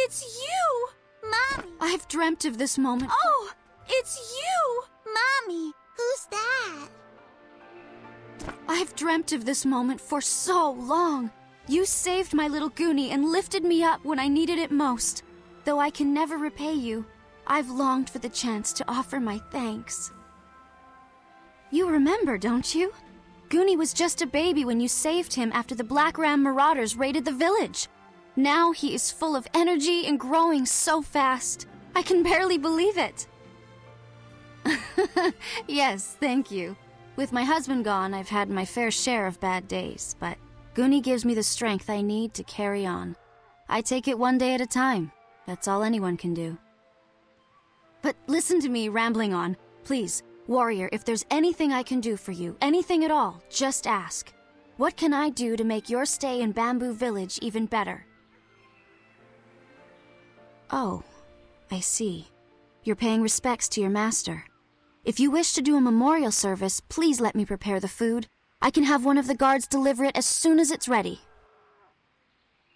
it's you! Mommy! I've dreamt of this moment. Oh, it's you! Mommy, who's that? I've dreamt of this moment for so long. You saved my little Goonie and lifted me up when I needed it most. Though I can never repay you, I've longed for the chance to offer my thanks. You remember, don't you? Goonie was just a baby when you saved him after the Black Ram marauders raided the village. Now he is full of energy and growing so fast. I can barely believe it. Yes, thank you. With my husband gone, I've had my fair share of bad days, but Goonie gives me the strength I need to carry on. I take it one day at a time. That's all anyone can do. But listen to me rambling on. Please, Warrior, if there's anything I can do for you, anything at all, just ask. What can I do to make your stay in Bamboo Village even better? Oh, I see. You're paying respects to your master. If you wish to do a memorial service, please let me prepare the food. I can have one of the guards deliver it as soon as it's ready.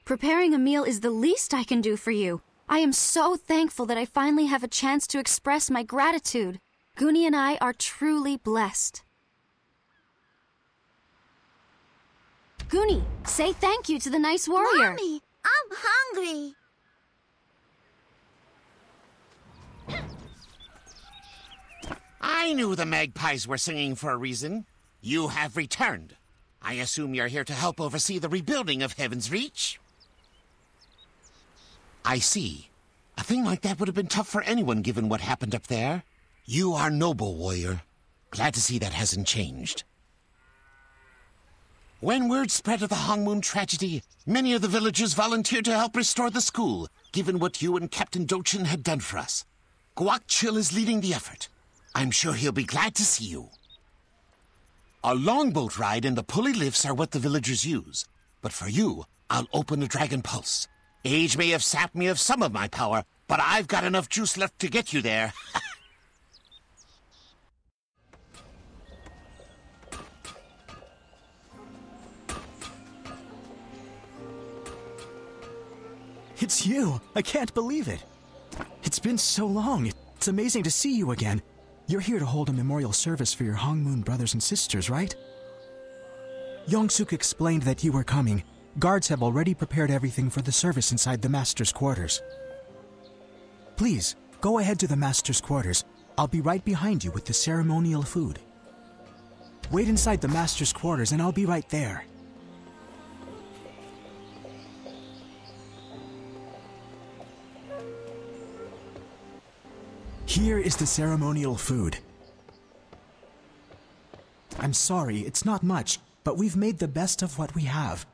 Preparing a meal is the least I can do for you. I am so thankful that I finally have a chance to express my gratitude. Goonie and I are truly blessed. Goonie, say thank you to the nice warrior. Mommy, I'm hungry. I knew the magpies were singing for a reason. You have returned. I assume you're here to help oversee the rebuilding of Heaven's Reach? I see. A thing like that would have been tough for anyone given what happened up there. You are noble, warrior. Glad to see that hasn't changed. When word spread of the Hongmoon tragedy, many of the villagers volunteered to help restore the school, given what you and Captain Dochin had done for us. Guak Chill is leading the effort. I'm sure he'll be glad to see you. A longboat ride and the pulley lifts are what the villagers use. But for you, I'll open a dragon pulse. Age may have sapped me of some of my power, but I've got enough juice left to get you there. It's you! I can't believe it! It's been so long. It's amazing to see you again. You're here to hold a memorial service for your Hongmoon brothers and sisters, right? Yongsuk explained that you were coming. Guards have already prepared everything for the service inside the Master's quarters. Please, go ahead to the Master's quarters. I'll be right behind you with the ceremonial food. Wait inside the Master's quarters and I'll be right there. Here is the ceremonial food. I'm sorry, it's not much, but we've made the best of what we have.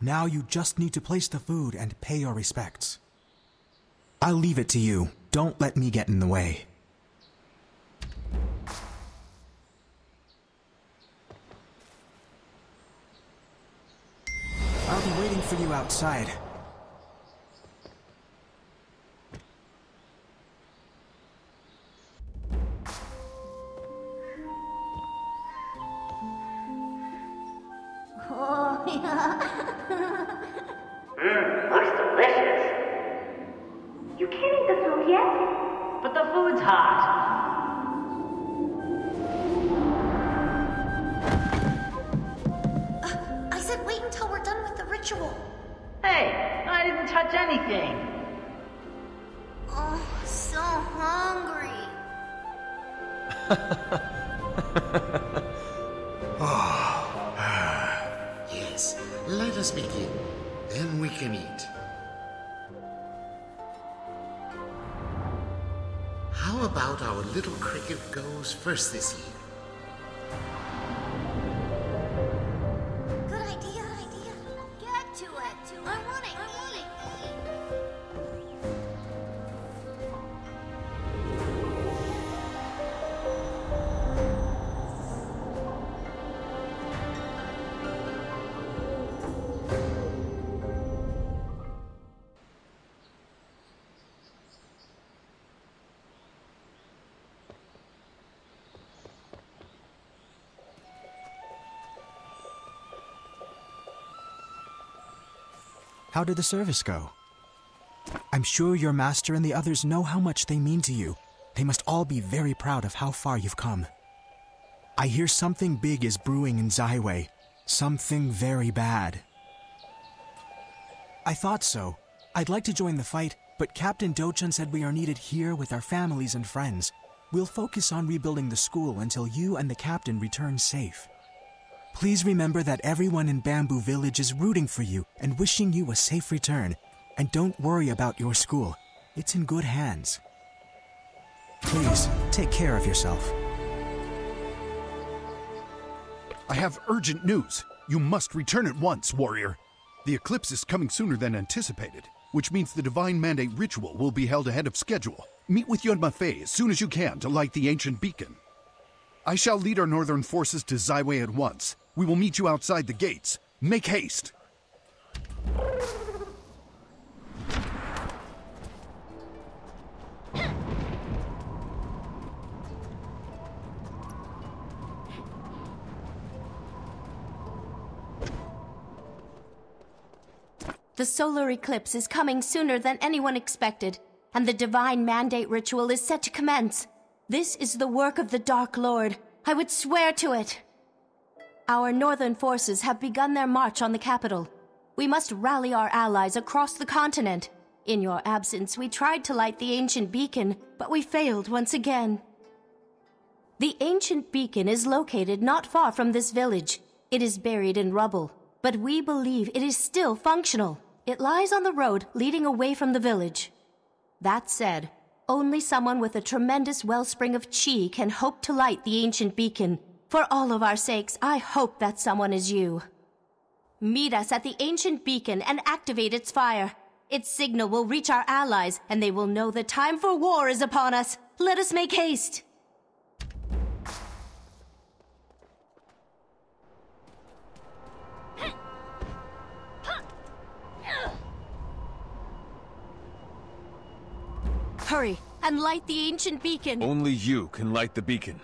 Now you just need to place the food and pay your respects. I'll leave it to you. Don't let me get in the way. I'll be waiting for you outside. Looks delicious. You can't eat the food yet? But the food's hot. I said wait until we're done with the ritual. Hey, I didn't touch anything. Oh, so hungry. Yes, let us begin. Then we can eat. How about our little cricket goes first this year? Good idea. Get to it. I want to eat. How did the service go? I'm sure your master and the others know how much they mean to you. They must all be very proud of how far you've come. I hear something big is brewing in Zaiwei. Something very bad. I thought so. I'd like to join the fight, but Captain Dochan said we are needed here with our families and friends. We'll focus on rebuilding the school until you and the captain return safe. Please remember that everyone in Bamboo Village is rooting for you and wishing you a safe return. And don't worry about your school. It's in good hands. Please, take care of yourself. I have urgent news. You must return at once, warrior. The eclipse is coming sooner than anticipated, which means the Divine Mandate ritual will be held ahead of schedule. Meet with Yunma Fei as soon as you can to light the ancient beacon. I shall lead our northern forces to Zaiwei at once. We will meet you outside the gates. Make haste! The solar eclipse is coming sooner than anyone expected, and the Divine Mandate ritual is set to commence. This is the work of the Dark Lord. I would swear to it. Our northern forces have begun their march on the capital. We must rally our allies across the continent. In your absence, we tried to light the ancient beacon, but we failed once again. The ancient beacon is located not far from this village. It is buried in rubble, but we believe it is still functional. It lies on the road leading away from the village. That said, only someone with a tremendous wellspring of chi can hope to light the ancient beacon. For all of our sakes, I hope that someone is you. Meet us at the ancient beacon and activate its fire. Its signal will reach our allies, and they will know the time for war is upon us. Let us make haste. Hurry, and light the ancient beacon. Only you can light the beacon.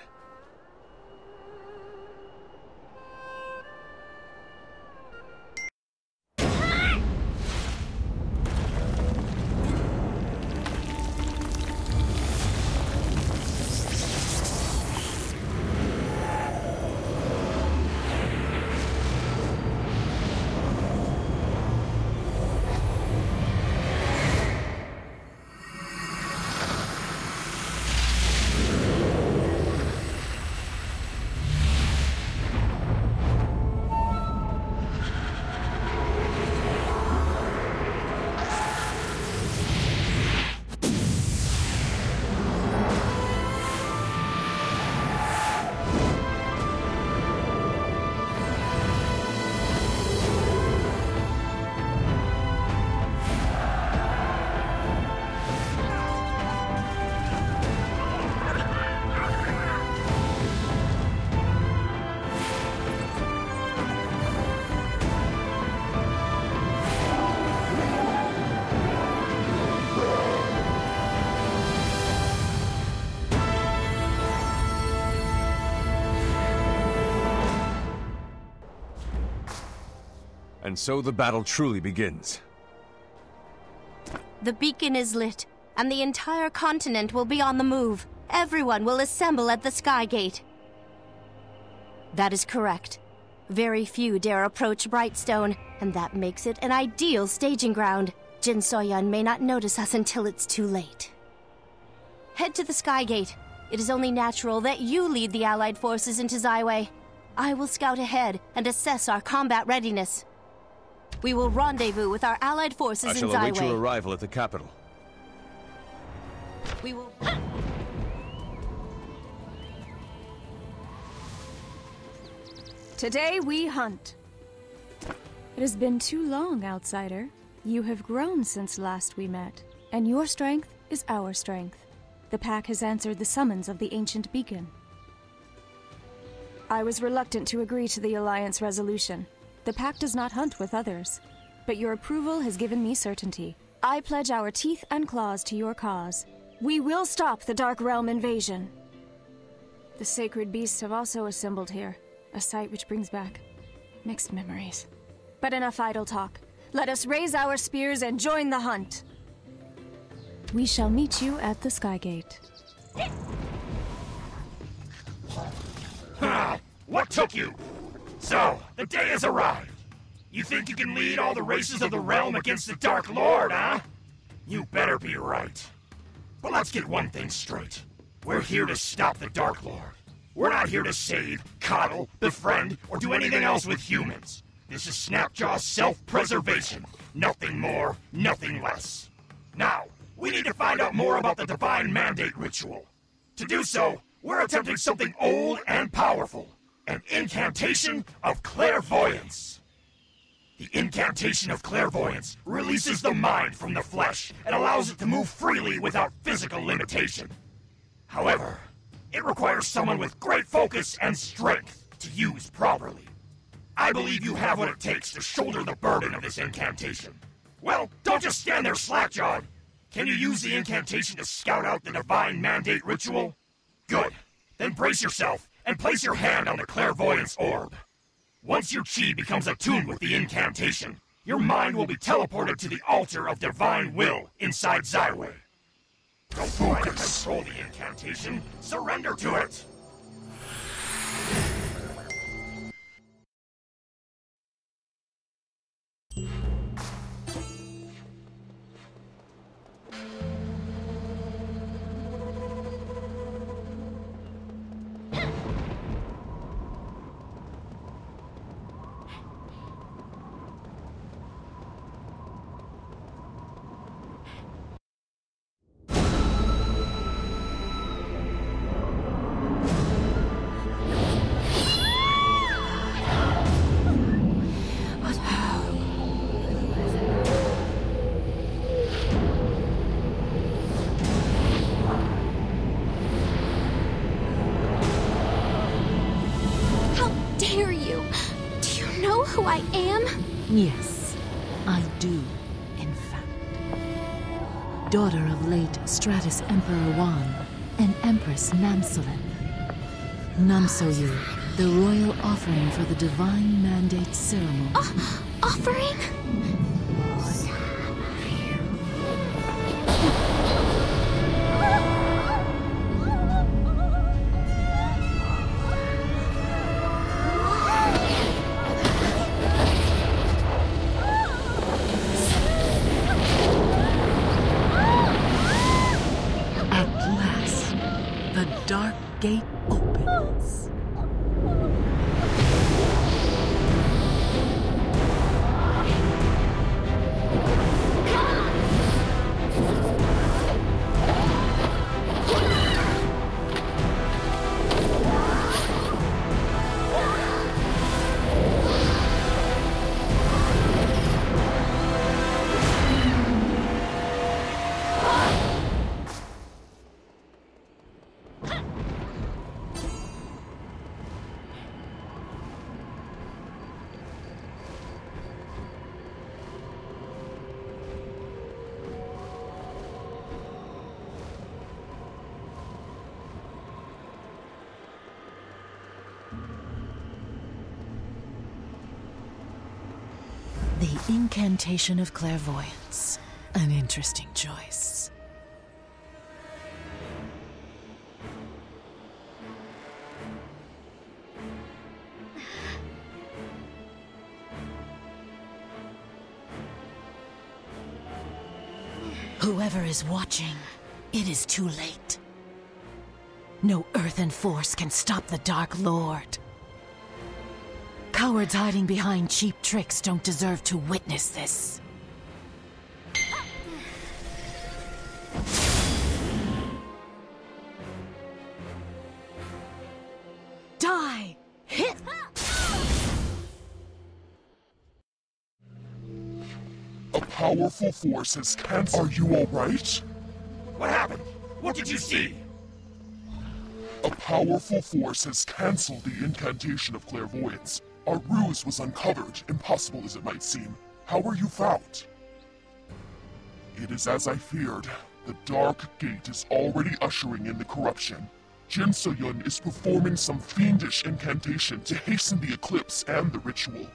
And so the battle truly begins. The beacon is lit, and the entire continent will be on the move. Everyone will assemble at the Sky Gate. That is correct. Very few dare approach Brightstone, and that makes it an ideal staging ground. Jin Soyun may not notice us until it's too late. Head to the Sky Gate. It is only natural that you lead the Allied forces into Zaiwei. I will scout ahead and assess our combat readiness. We will rendezvous with our Allied forces in Zaiwei. I shall await your arrival at the capital. We will... Today we hunt. It has been too long, outsider. You have grown since last we met, and your strength is our strength. The pack has answered the summons of the ancient beacon. I was reluctant to agree to the Alliance resolution. The pack does not hunt with others, but your approval has given me certainty. I pledge our teeth and claws to your cause. We will stop the Dark Realm invasion. The sacred beasts have also assembled here, a sight which brings back mixed memories. But enough idle talk. Let us raise our spears and join the hunt. We shall meet you at the Skygate. Ha! What took you? So, the day has arrived. You think you can lead all the races of the realm against the Dark Lord, huh? You better be right. But let's get one thing straight. We're here to stop the Dark Lord. We're not here to save, coddle, befriend, or do anything else with humans. This is Snapjaw's self-preservation. Nothing more, nothing less. Now, we need to find out more about the Divine Mandate Ritual. To do so, we're attempting something old and powerful. An incantation of clairvoyance. The incantation of clairvoyance releases the mind from the flesh and allows it to move freely without physical limitation. However, it requires someone with great focus and strength to use properly. I believe you have what it takes to shoulder the burden of this incantation. Well, don't just stand there slack-jawed. Can you use the incantation to scout out the Divine Mandate Ritual? Good. Then brace yourself and place your hand on the clairvoyance orb. Once your chi becomes attuned with the incantation, your mind will be teleported to the altar of divine will inside Zyway. Don't try to control the incantation. Surrender to it! Yes, I do, in fact. Daughter of late Stratus Emperor Wan and Empress Namsulin. Namsoyu, the royal offering for the Divine Mandate ceremony. Offering? Gate opens. The incantation of clairvoyance. An interesting choice. Whoever is watching, it is too late. No earthen force can stop the Dark Lord. Cowards hiding behind cheap tricks don't deserve to witness this. Die! Hit! A powerful force has cancelled. Are you alright? What happened? What did you see? A powerful force has cancelled the incantation of clairvoyance. Our ruse was uncovered, impossible as it might seem. How were you found? It is as I feared. The Dark Gate is already ushering in the corruption. Jin So-yun is performing some fiendish incantation to hasten the eclipse and the ritual.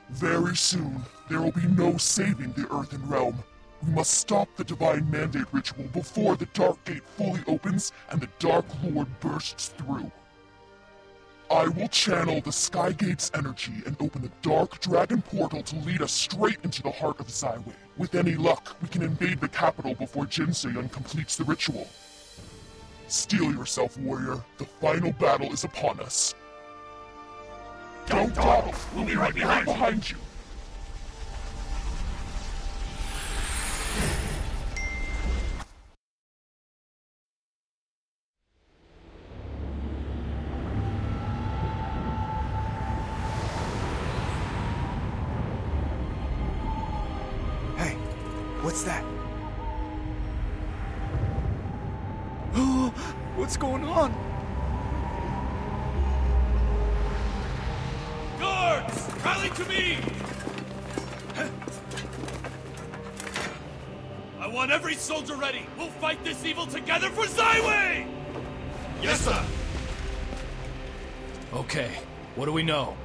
Very soon, there will be no saving the Earthen Realm. We must stop the Divine Mandate ritual before the Dark Gate fully opens and the Dark Lord bursts through. I will channel the Sky Gate's energy and open the Dark Dragon portal to lead us straight into the heart of Zyway. With any luck, we can invade the capital before Jinseon completes the ritual. Steel yourself, warrior. The final battle is upon us. Don't dawdle! We'll be right behind you! Hey, what's that? What's going on? Guards! Rally to me! I want every soldier ready! We'll fight this evil together for Zyway! Yes, sir! Okay, what do we know?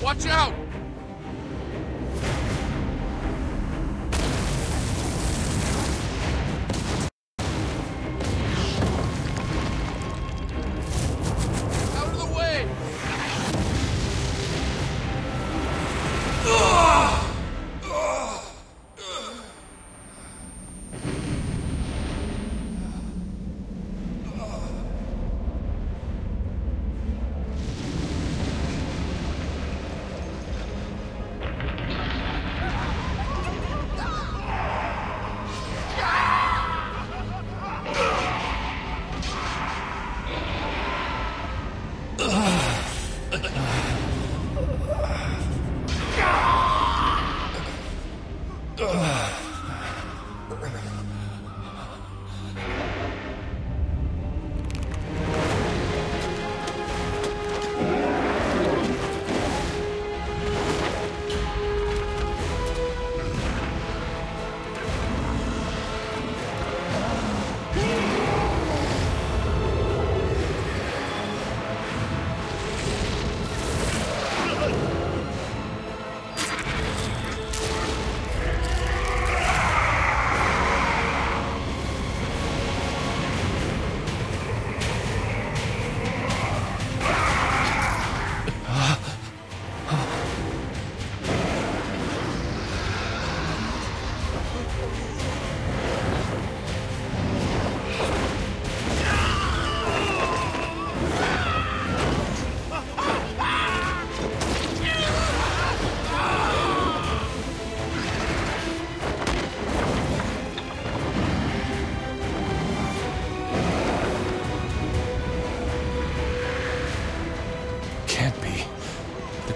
Watch out!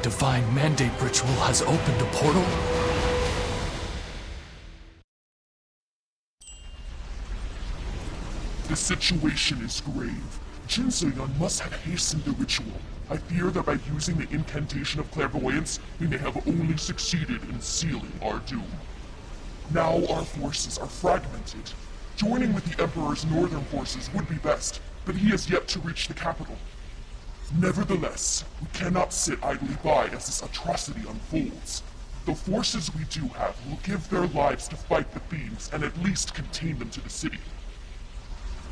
Divine Mandate ritual has opened a portal? The situation is grave. Jinseon must have hastened the ritual. I fear that by using the incantation of clairvoyance, we may have only succeeded in sealing our doom. Now our forces are fragmented. Joining with the Emperor's northern forces would be best, but he has yet to reach the capital. Nevertheless, we cannot sit idly by as this atrocity unfolds. The forces we do have will give their lives to fight the fiends and at least contain them to the city.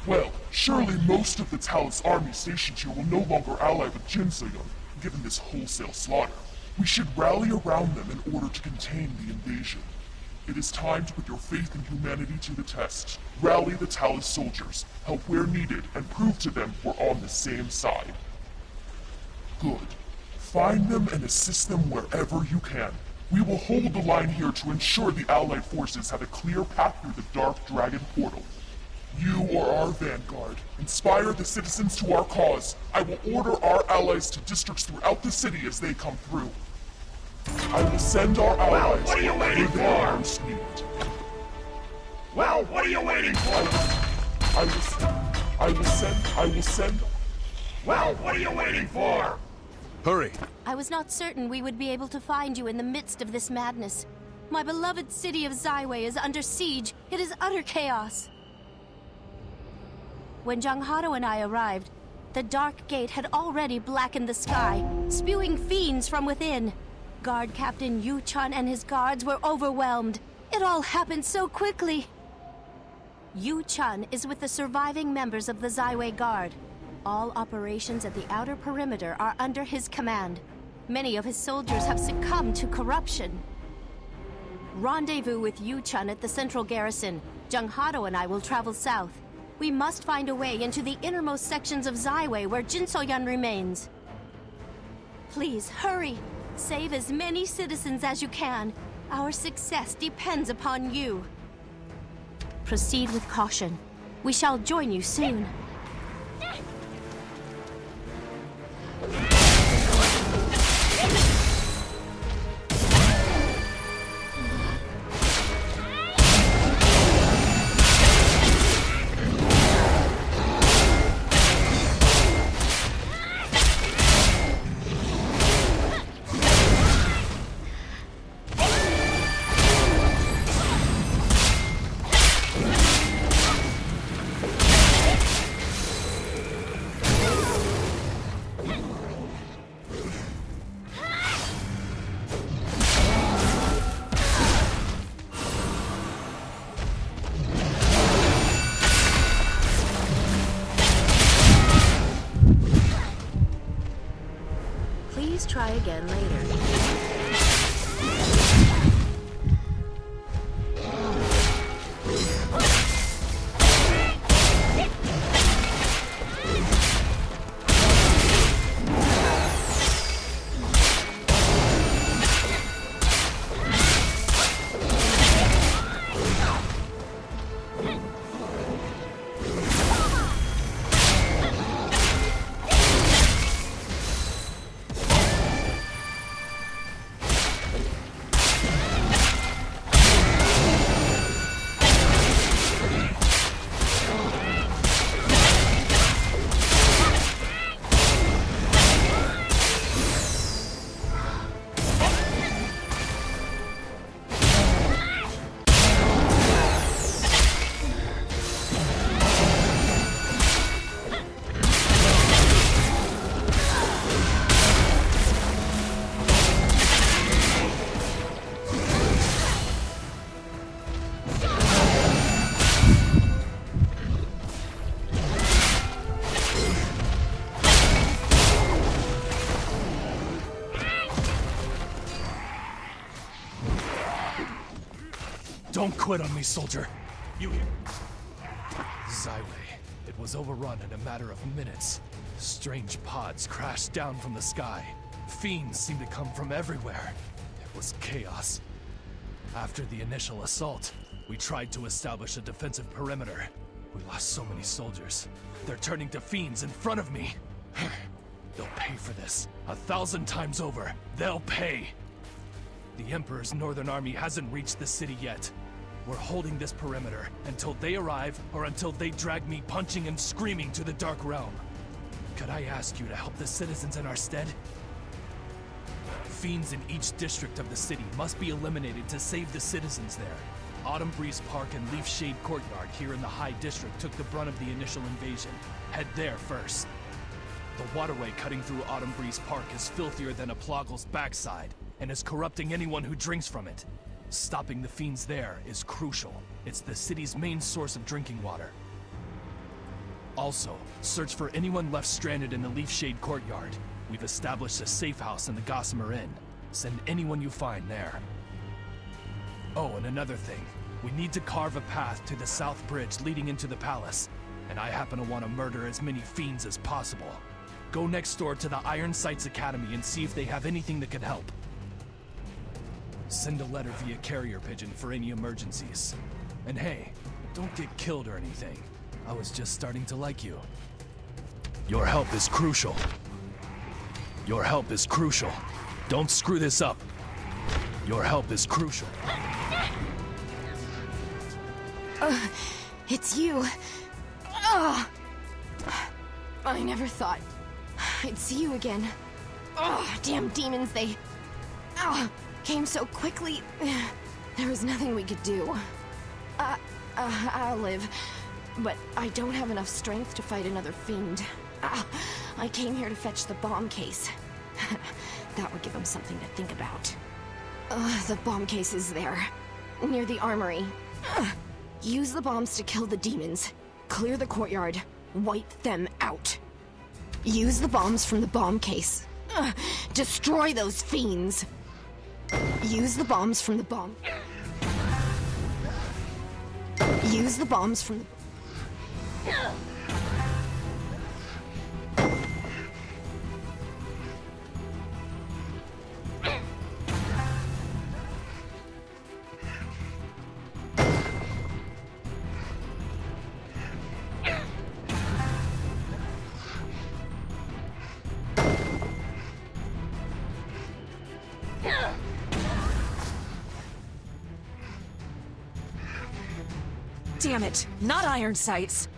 Well, surely most of the Talus army stationed here will no longer ally with Jinseon, given this wholesale slaughter. We should rally around them in order to contain the invasion. It is time to put your faith in humanity to the test. Rally the Talus soldiers, help where needed, and prove to them we're on the same side. Good. Find them and assist them wherever you can. We will hold the line here to ensure the Allied forces have a clear path through the Dark Dragon portal. You are our vanguard. Inspire the citizens to our cause. I will order our allies to districts throughout the city as they come through. I will send our allies. Well, what are you waiting for? Well, what are you waiting for? I will send. Well, what are you waiting for? Hurry! I was not certain we would be able to find you in the midst of this madness. My beloved city of Zyway is under siege. It is utter chaos. When Janghado and I arrived, the Dark Gate had already blackened the sky, spewing fiends from within. Guard Captain Yu-chan and his guards were overwhelmed. It all happened so quickly. Yu-chan is with the surviving members of the Zaiwei Guard. All operations at the outer perimeter are under his command. Many of his soldiers have succumbed to corruption. Rendezvous with Yu-chan at the central garrison. Jung Hado and I will travel south. We must find a way into the innermost sections of Zaiwei where Jin So-yeon remains. Please, hurry! Save as many citizens as you can. Our success depends upon you. Proceed with caution. We shall join you soon. Please try again later. Don't quit on me, soldier. You... Zaiwei. It was overrun in a matter of minutes. Strange pods crashed down from the sky. Fiends seemed to come from everywhere. It was chaos. After the initial assault, we tried to establish a defensive perimeter. We lost so many soldiers. They're turning to fiends in front of me. They'll pay for this. 1,000 times over. They'll pay. The Emperor's Northern Army hasn't reached the city yet. We're holding this perimeter until they arrive or until they drag me punching and screaming to the Dark Realm. Could I ask you to help the citizens in our stead? Fiends in each district of the city must be eliminated to save the citizens there. Autumn Breeze Park and Leaf Shade Courtyard here in the High District took the brunt of the initial invasion. Head there first. The waterway cutting through Autumn Breeze Park is filthier than a Plogle's backside, and is corrupting anyone who drinks from it. Stopping the fiends there is crucial. It's the city's main source of drinking water. Also, search for anyone left stranded in the Leaf Shade Courtyard. We've established a safe house in the Gossamer Inn. Send anyone you find there. Oh, and another thing. We need to carve a path to the South Bridge leading into the palace. And I happen to want to murder as many fiends as possible. Go next door to the Iron Sights Academy and see if they have anything that could help. Send a letter via carrier pigeon for any emergencies. And hey, don't get killed or anything. I was just starting to like you. Your help is crucial. Your help is crucial. Don't screw this up. Your help is crucial. It's you. I never thought I'd see you again. Damn demons, they came so quickly. There was nothing we could do. I'll live, but I don't have enough strength to fight another fiend. I came here to fetch the bomb case. That would give him something to think about. The bomb case is there. Near the armory. Use the bombs to kill the demons. Clear the courtyard. Wipe them out. Use the bombs from the bomb case. Destroy those fiends. Use the bombs from the bomb. Use the bombs from the... Damn it, not iron sights.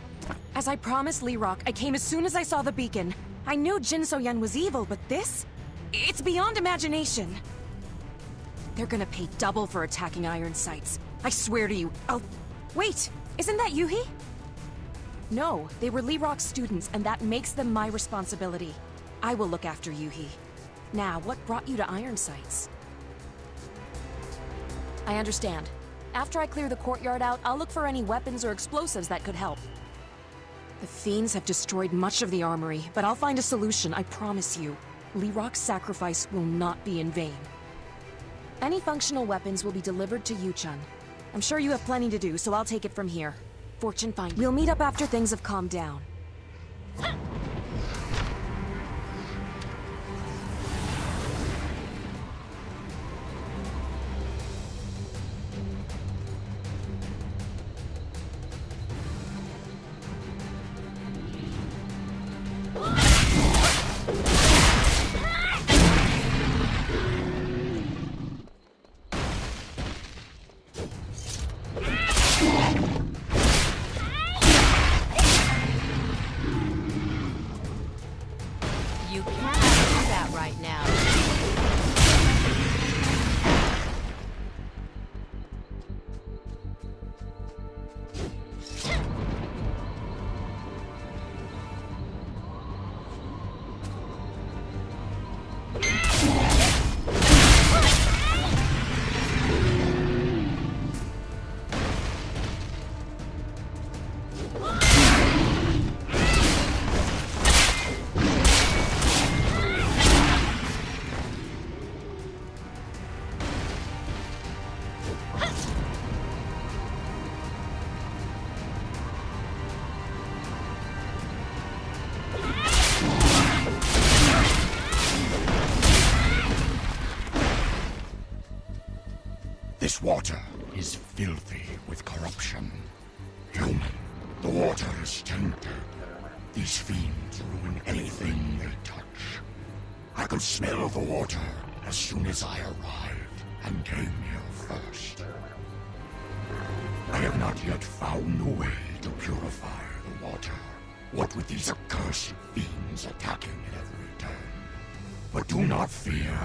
As I promised Lee Rock, I came as soon as I saw the beacon. I knew Jin So-yen was evil, but this? It's beyond imagination. They're gonna pay double for attacking iron sights. I swear to you, I'll... Wait, isn't that Yuhi? No, they were Lee Rock's students, and that makes them my responsibility. I will look after Yuhi. Now, what brought you to iron sights? I understand. After I clear the courtyard out, I'll look for any weapons or explosives that could help. The fiends have destroyed much of the armory, but I'll find a solution, I promise you. Lee Rock's sacrifice will not be in vain. Any functional weapons will be delivered to Yuchun. I'm sure you have plenty to do, so I'll take it from here. Fortune find you. We'll meet up after things have calmed down. This water is filthy with corruption. Human, the water is tainted. These fiends ruin anything they touch. I could smell the water as soon as I arrived and came here first. I have not yet found a way to purify the water. What with these accursed fiends attacking at every turn. But do not fear.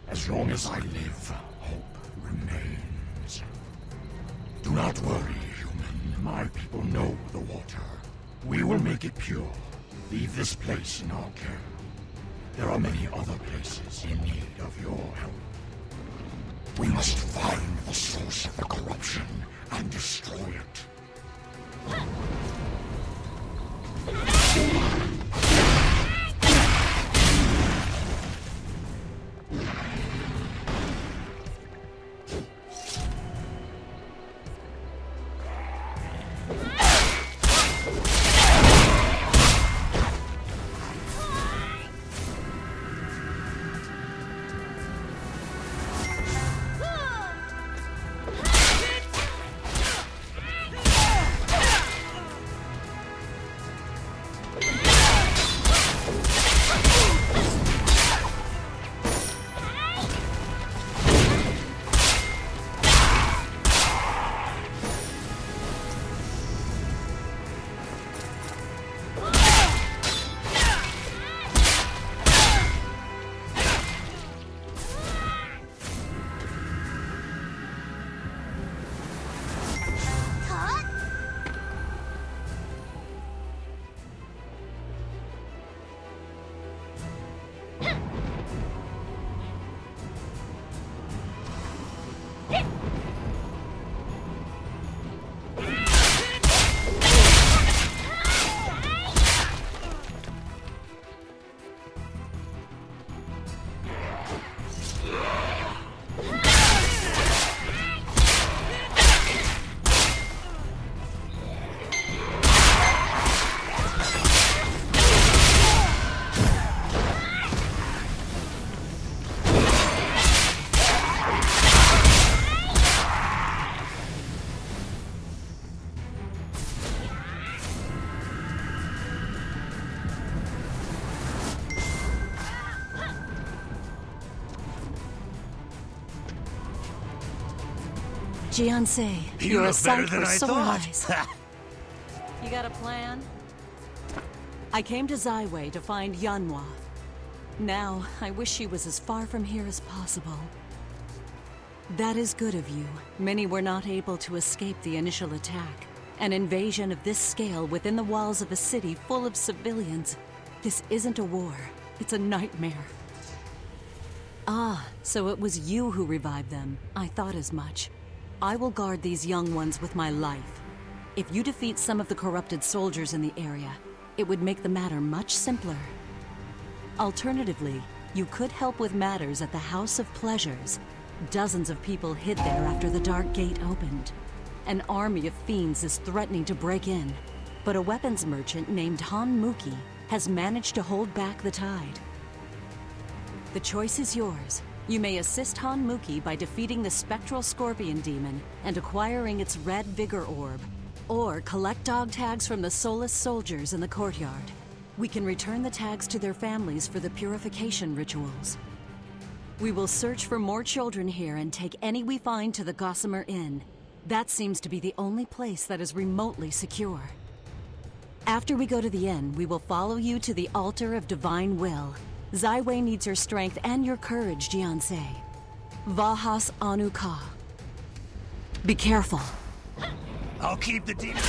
As long as I live, hope remains. Do not worry, human. My people know the water. We will make it pure. Leave this place in our care. There are many other places in need of your help. We must find the source of the corruption and destroy it. Jiansei, you're a sight for sore eyes. You got a plan? I came to Zaiwei to find Yanhua. Now, I wish she was as far from here as possible. That is good of you. Many were not able to escape the initial attack. An invasion of this scale within the walls of a city full of civilians. This isn't a war. It's a nightmare. Ah, so it was you who revived them. I thought as much. I will guard these young ones with my life. If you defeat some of the corrupted soldiers in the area, it would make the matter much simpler. Alternatively, you could help with matters at the House of Pleasures. Dozens of people hid there after the Dark Gate opened. An army of fiends is threatening to break in, but a weapons merchant named Han Muki has managed to hold back the tide. The choice is yours. You may assist Han Muki by defeating the Spectral Scorpion Demon and acquiring its red Vigor Orb, or collect dog tags from the soulless soldiers in the courtyard. We can return the tags to their families for the purification rituals. We will search for more children here and take any we find to the Gossamer Inn. That seems to be the only place that is remotely secure. After we go to the inn, we will follow you to the Altar of Divine Will. Zaiwei needs your strength and your courage, Jiansei. Vahas Anu Ka. Be careful. I'll keep the demon.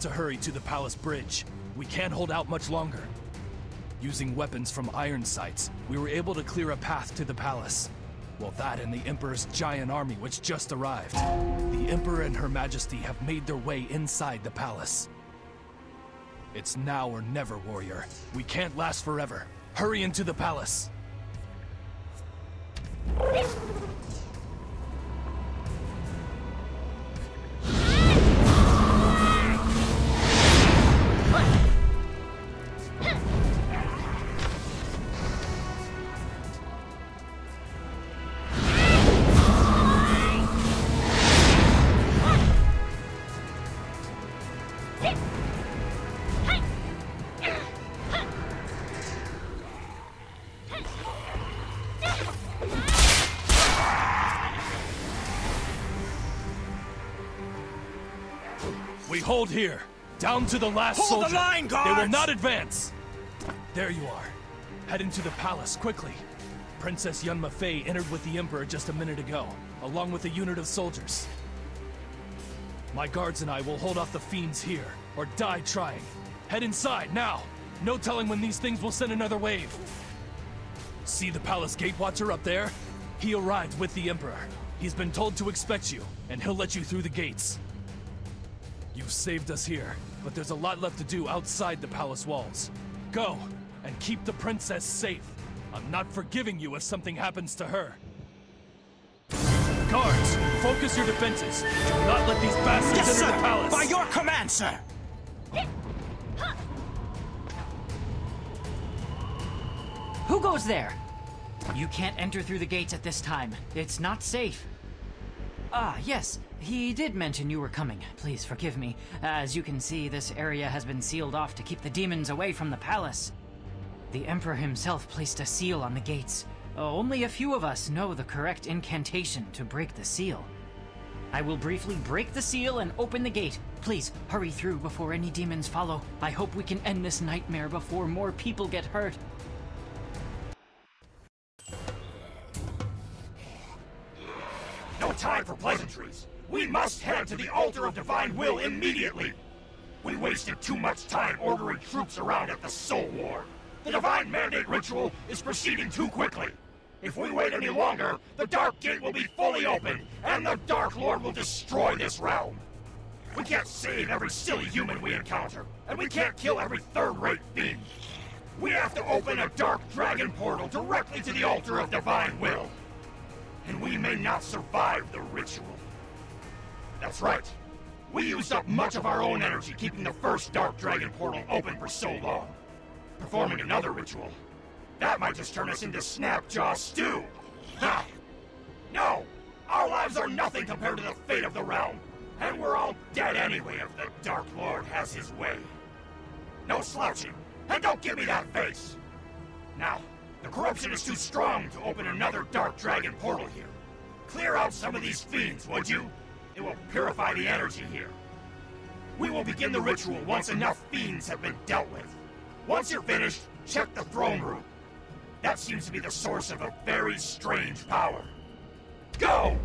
To hurry to the palace bridge. We can't hold out much longer. Using weapons from iron sights, we were able to clear a path to the palace. Well, that and the Emperor's giant army which just arrived. The Emperor and Her Majesty have made their way inside the palace. It's now or never, warrior. We can't last forever. Hurry into the palace. Hold here. Down to the last soldier. Hold the line, guards! They will not advance. There you are. Head into the palace, quickly. Princess Yunma Fei entered with the Emperor just a minute ago, along with a unit of soldiers. My guards and I will hold off the fiends here, or die trying. Head inside, now! No telling when these things will send another wave. See the palace gate watcher up there? He arrived with the Emperor. He's been told to expect you, and he'll let you through the gates. You've saved us here, but there's a lot left to do outside the palace walls. Go, and keep the princess safe. I'm not forgiving you if something happens to her. Guards, focus your defenses. Do not let these bastards enter the palace. By your command, sir! Who goes there? You can't enter through the gates at this time. It's not safe. Ah, yes. He did mention you were coming. Please forgive me. As you can see, this area has been sealed off to keep the demons away from the palace. The Emperor himself placed a seal on the gates. only a few of us know the correct incantation to break the seal. I will briefly break the seal and open the gate. Please, hurry through before any demons follow. I hope we can end this nightmare before more people get hurt. No time for pleasantries. We must head to the altar of divine will immediately. We wasted too much time ordering troops around at the Soul War. The divine mandate ritual is proceeding too quickly. If we wait any longer, the Dark Gate will be fully open, and the Dark Lord will destroy this realm. We can't save every silly human we encounter, and we can't kill every third-rate fiend. We have to open a Dark Dragon portal directly to the altar of divine will. And we may not survive the ritual. That's right. We used up much of our own energy keeping the first Dark Dragon portal open for so long. Performing another ritual, that might just turn us into Snapjaw stew. Ha! No! Our lives are nothing compared to the fate of the realm. And we're all dead anyway if the Dark Lord has his way. No slouching, and don't give me that face! Now, the corruption is too strong to open another Dark Dragon portal here. Clear out some of these fiends, would you? It will purify the energy here. We will begin the ritual once enough fiends have been dealt with. Once you're finished, check the throne room. That seems to be the source of a very strange power. Go!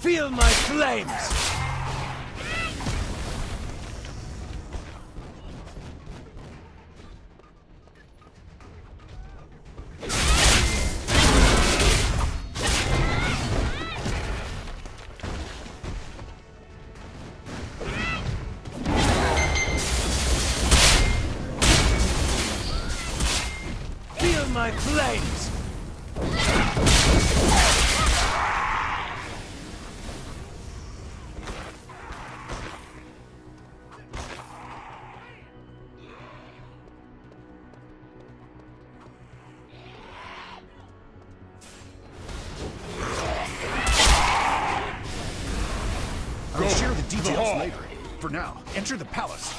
Feel my flames! Feel my flames! I'll share the details later. For now, enter the palace.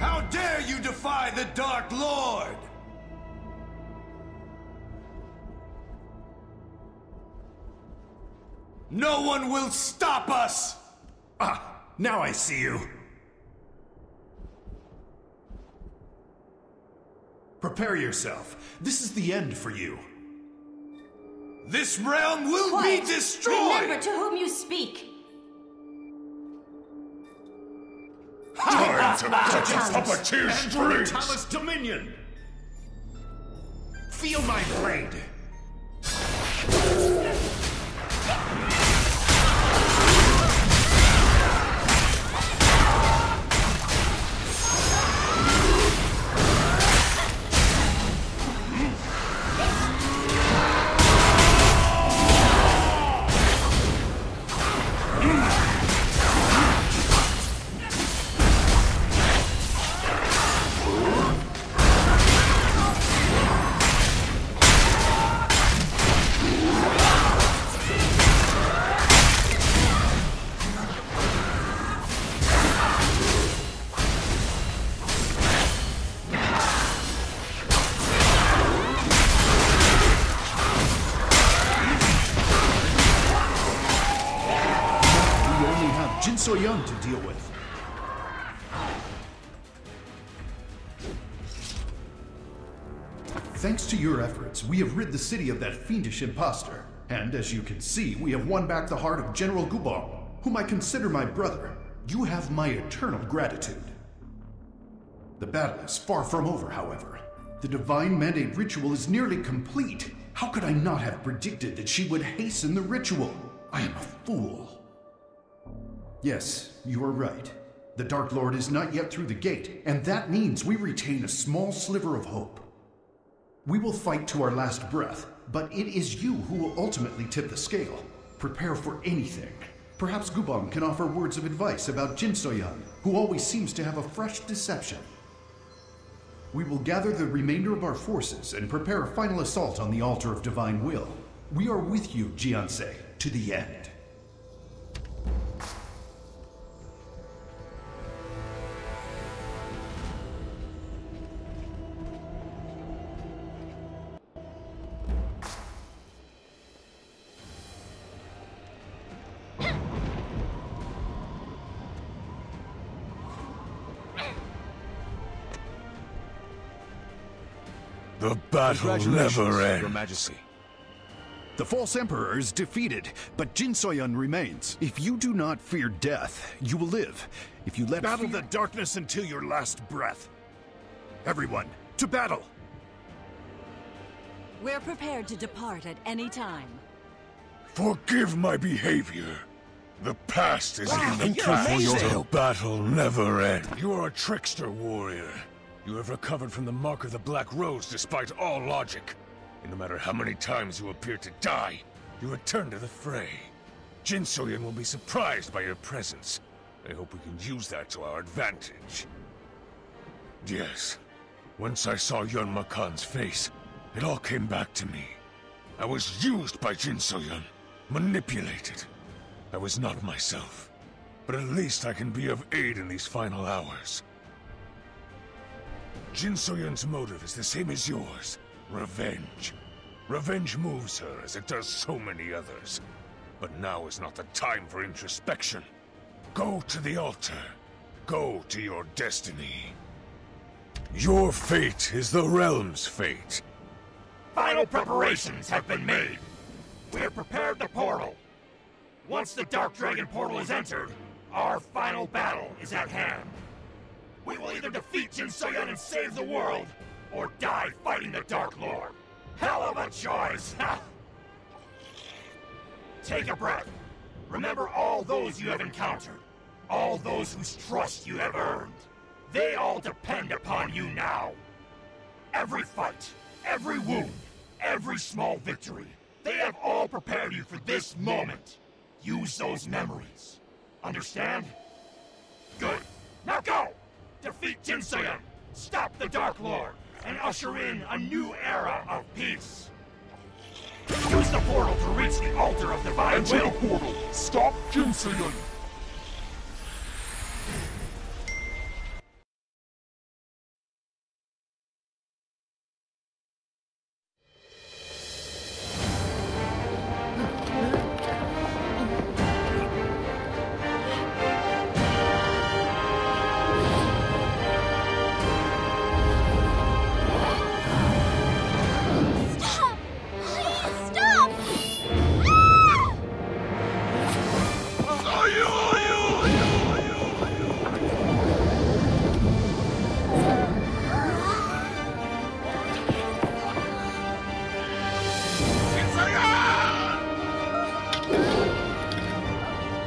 How dare you defy the Dark Lord! No one will stop us! Ah, now I see you. Prepare yourself. This is the end for you. This realm will be destroyed! Remember to whom you speak. Time to puppeteer strings! Talus Dominion! Feel my blade! Yun to deal with. Thanks to your efforts, we have rid the city of that fiendish imposter. And as you can see, we have won back the heart of General Gubon, whom I consider my brother. You have my eternal gratitude. The battle is far from over, however. The Divine Mandate ritual is nearly complete. How could I not have predicted that she would hasten the ritual? I am a fool. Yes, you are right. The Dark Lord is not yet through the gate, and that means we retain a small sliver of hope. We will fight to our last breath, but it is you who will ultimately tip the scale. Prepare for anything. Perhaps Gubon can offer words of advice about Jin So-yun, who always seems to have a fresh deception. We will gather the remainder of our forces and prepare a final assault on the altar of divine will. We are with you, Jiansei, to the end. The battle never ends. Your Majesty. The false emperor is defeated, but Jin So-yun remains. If you do not fear death, you will live. If you let battle the darkness until your last breath. Everyone, to battle! We're prepared to depart at any time. Forgive my behavior. The past is in the past. The battle never ends. You are a trickster, warrior. You have recovered from the mark of the Black Rose despite all logic. And no matter how many times you appear to die, you return to the fray. Jin So-yun will be surprised by your presence. I hope we can use that to our advantage. Yes, once I saw Yun Makan's face, it all came back to me. I was used by Jin So-yun, manipulated. I was not myself, but at least I can be of aid in these final hours. Jin So-yun's motive is the same as yours. Revenge. Revenge moves her as it does so many others. But now is not the time for introspection. Go to the altar. Go to your destiny. Your fate is the realm's fate. Final preparations have been made. We have prepared the portal. Once the Dark Dragon portal is entered, our final battle is at hand. We will either defeat Jin So-yun and save the world, or die fighting the Dark Lord. Hell of a choice! Take a breath. Remember all those you have encountered. All those whose trust you have earned. They all depend upon you now. Every fight, every wound, every small victory. They have all prepared you for this moment. Use those memories. Understand? Good. Now go! Defeat Jin So-yun, stop the Dark Lord, and usher in a new era of peace. Use the portal to reach the altar of divine will. Enter the portal. Stop Jin So-yun.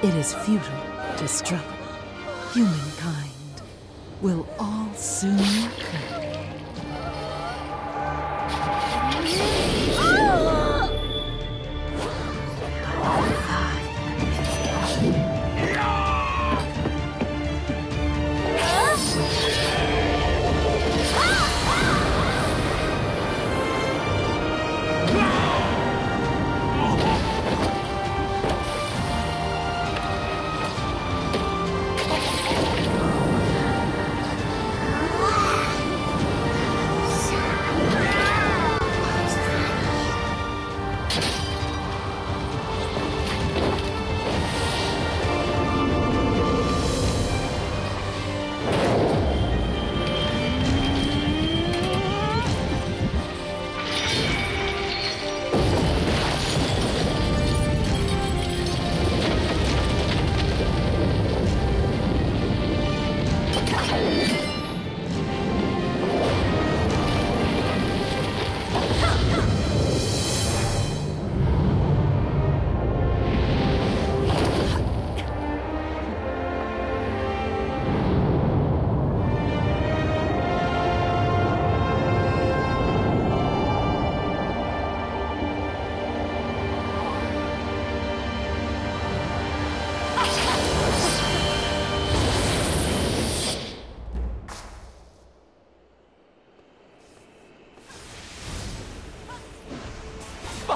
It is futile to struggle. Humankind will all soon perish.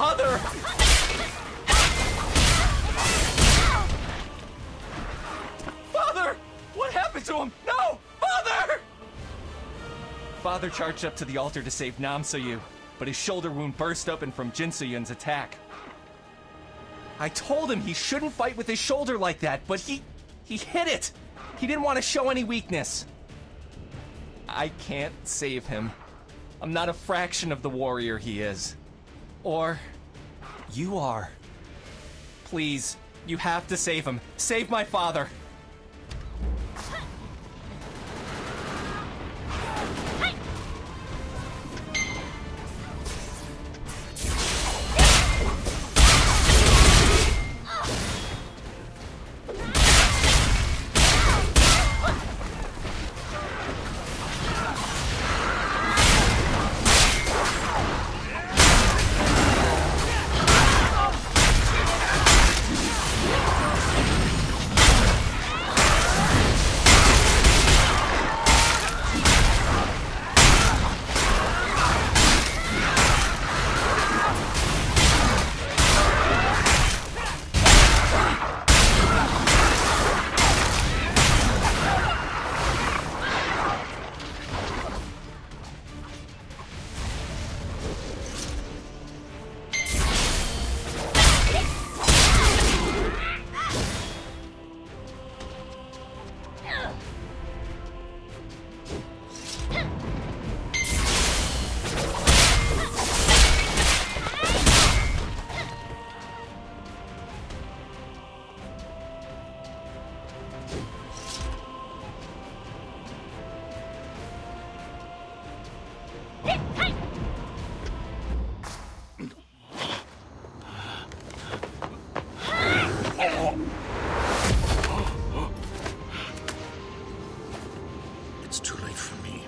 Father! Father! What happened to him? No! Father! Father charged up to the altar to save Namsoyu, but his shoulder wound burst open from Jin So-yun's attack. I told him he shouldn't fight with his shoulder like that, but he hit it! He didn't want to show any weakness. I can't save him. I'm not a fraction of the warrior he is. Or you are. Please, you have to save him. Save my father. It's too late for me.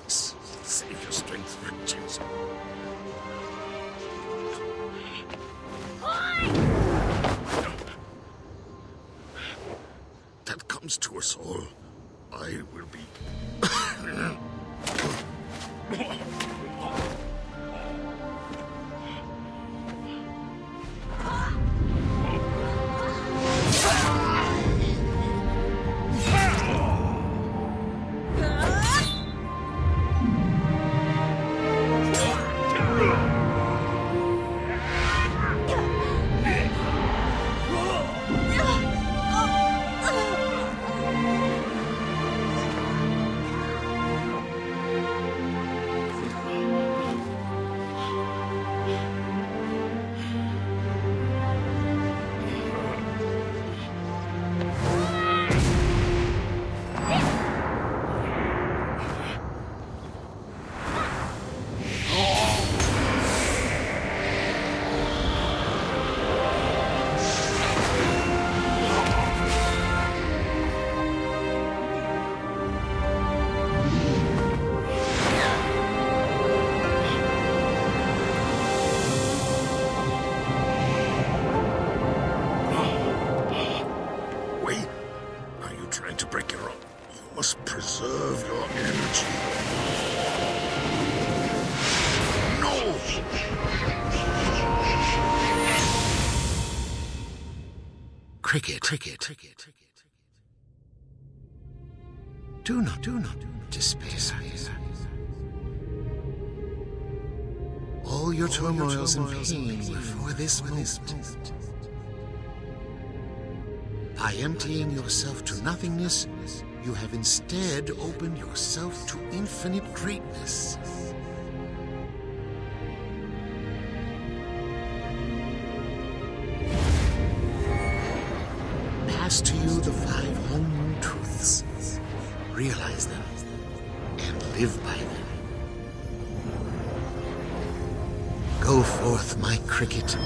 Save your strength for Jinso. That comes to us all. I will be... Preserve your energy. No! Cricket. Do not despair. All your turmoils and pain were for this moment. By emptying yourself to nothingness, you have instead opened yourself to infinite greatness. Pass to you the 5 home truths. Realize them and live by them. Go forth, my cricket.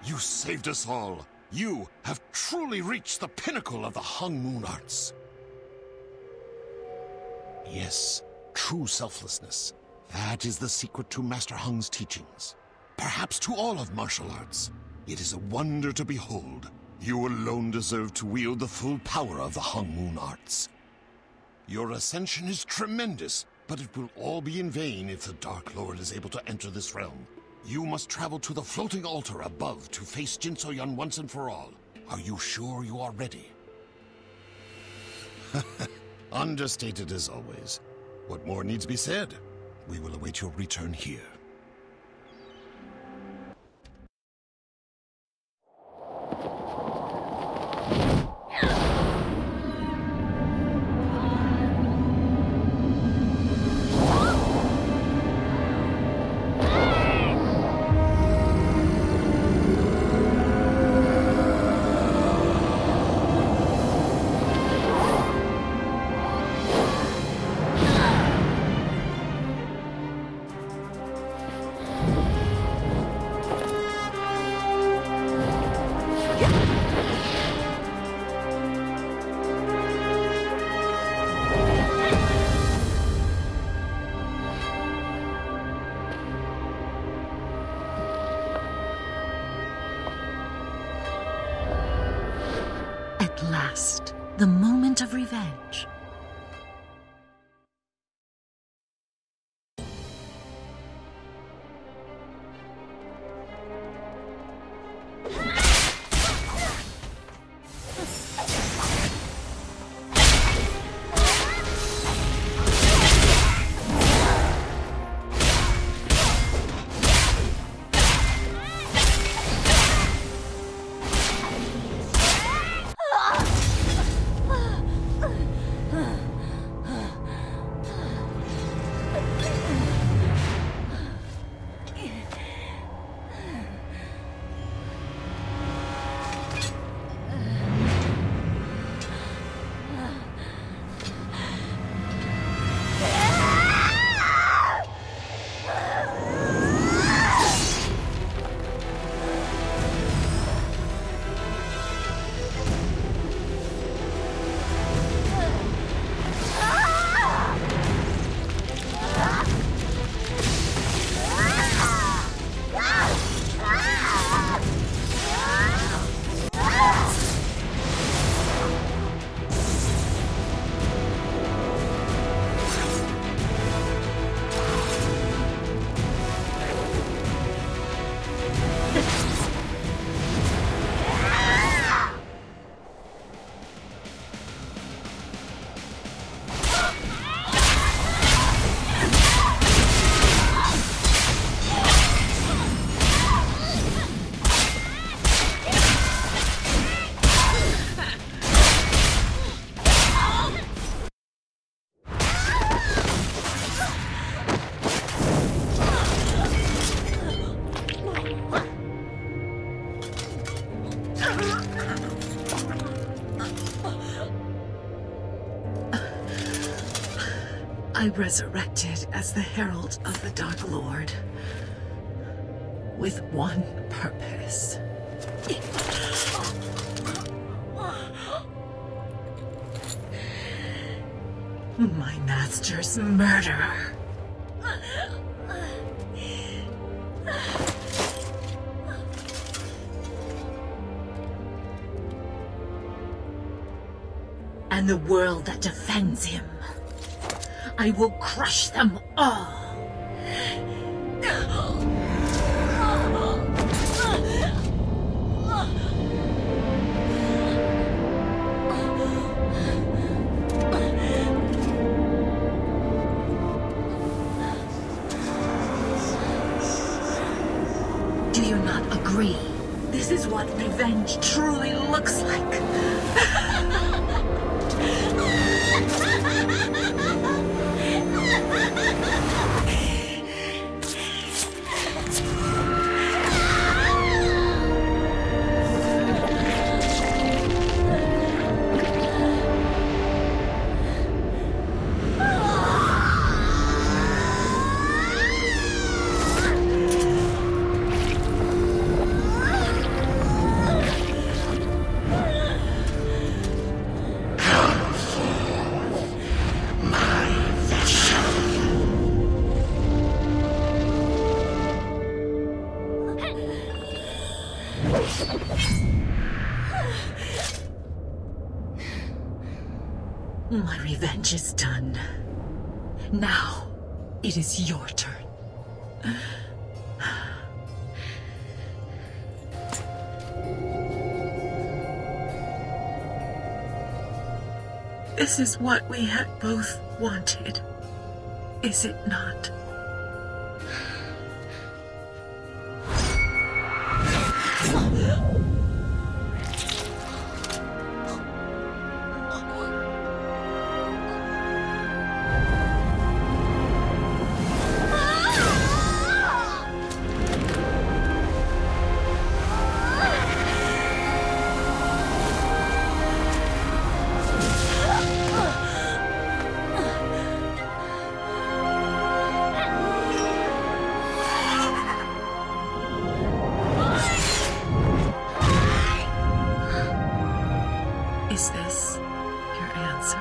You saved us all. You have truly reached the pinnacle of the Hung Moon arts. Yes, true selflessness. That is the secret to Master Hung's teachings. Perhaps to all of martial arts. It is a wonder to behold. You alone deserve to wield the full power of the Hung Moon arts. Your ascension is tremendous, but it will all be in vain if the Dark Lord is able to enter this realm. You must travel to the floating altar above to face Jinsoyun once and for all. Are you sure you are ready? Understated as always. What more needs be said? We will await your return here. At last, the moment of revenge. I resurrected as the Herald of the Dark Lord, with one purpose. My master's murderer. And the world that defends him. I will crush them all. Do you not agree? This is what revenge truly looks like. My revenge is done. Now, it is your turn. This is what we had both wanted, is it not? Is this your answer?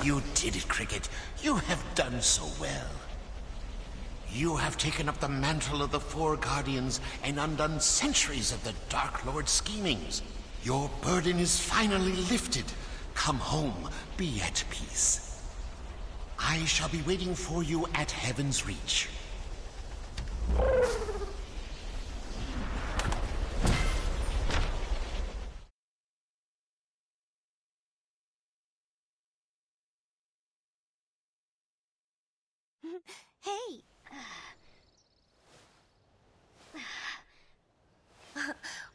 You did it, Cricket. You have done so well. You have taken up the mantle of the Four Guardians and undone centuries of the Dark Lord's schemings. Your burden is finally lifted. Come home, be at peace. I shall be waiting for you at Heaven's Reach. Hey!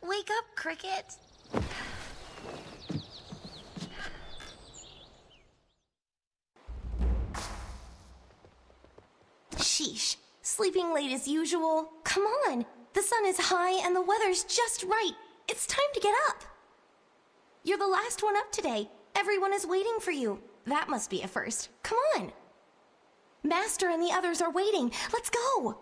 Wake up, Cricket! Sheesh. Sleeping late as usual? Come on! The sun is high and the weather's just right. It's time to get up! You're the last one up today. Everyone is waiting for you. That must be a first. Come on! Master and the others are waiting. Let's go!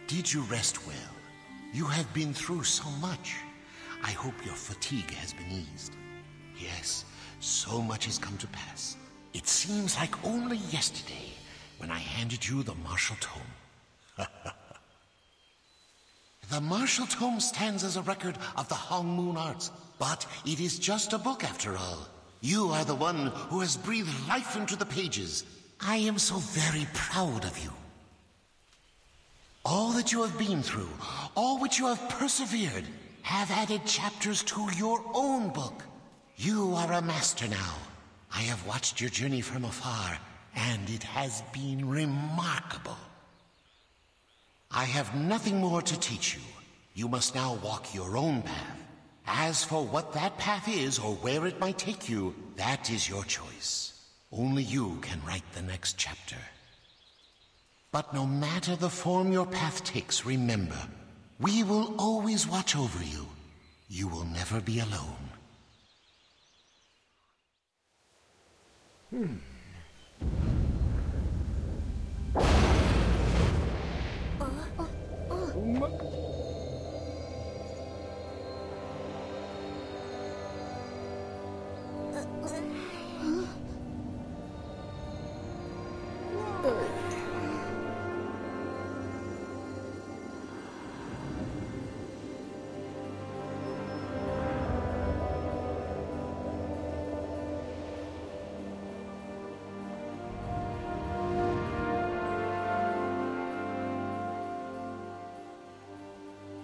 Did you rest well? You have been through so much. I hope your fatigue has been eased. Yes, so much has come to pass. It seems like only yesterday when I handed you the Martial Tome. The Martial Tome stands as a record of the Hong Moon arts, but it is just a book after all. You are the one who has breathed life into the pages. I am so very proud of you. All that you have been through, all which you have persevered, have added chapters to your own book. You are a master now. I have watched your journey from afar, and it has been remarkable. I have nothing more to teach you. You must now walk your own path. As for what that path is, or where it might take you, that is your choice. Only you can write the next chapter. But no matter the form your path takes, remember, we will always watch over you. You will never be alone.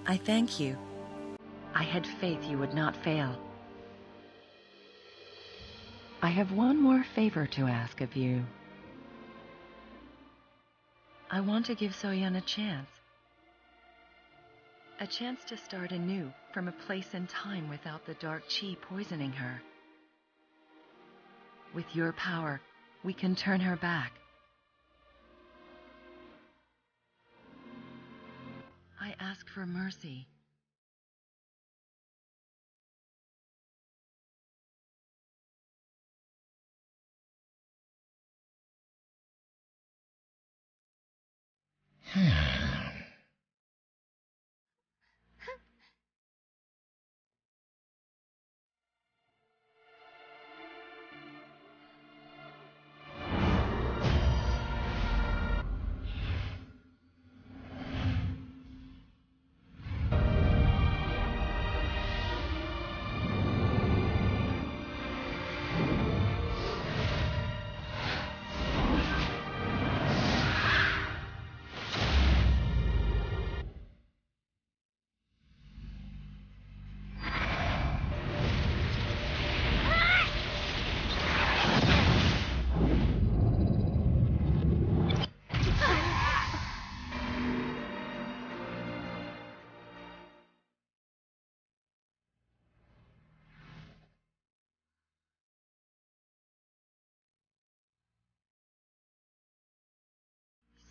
I thank you. I had faith you would not fail. I have one more favor to ask of you. I want to give So-Yun a chance. A chance to start anew from a place and time without the dark chi poisoning her. With your power, we can turn her back. I ask for mercy.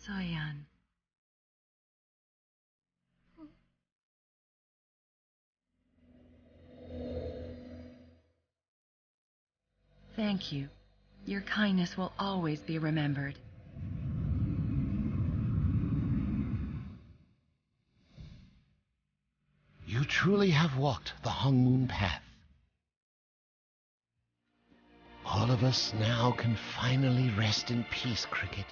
So-Yun. Thank you. Your kindness will always be remembered. You truly have walked the Hong Moon path. All of us now can finally rest in peace, Cricket.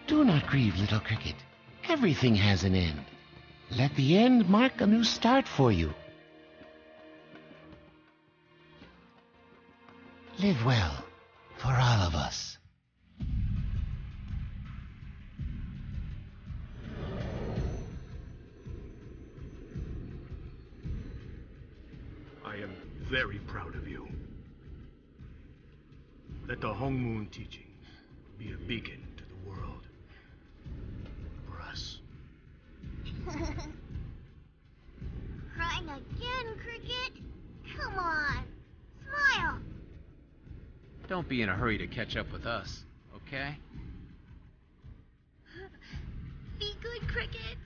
Do not grieve, little Cricket. Everything has an end. Let the end mark a new start for you. Live well, for all of us. I am very proud of you. Let the Hong Moon teachings be a beacon to the world. For us. Crying again, Cricket? Come on, smile. Don't be in a hurry to catch up with us, okay? Be good, Cricket.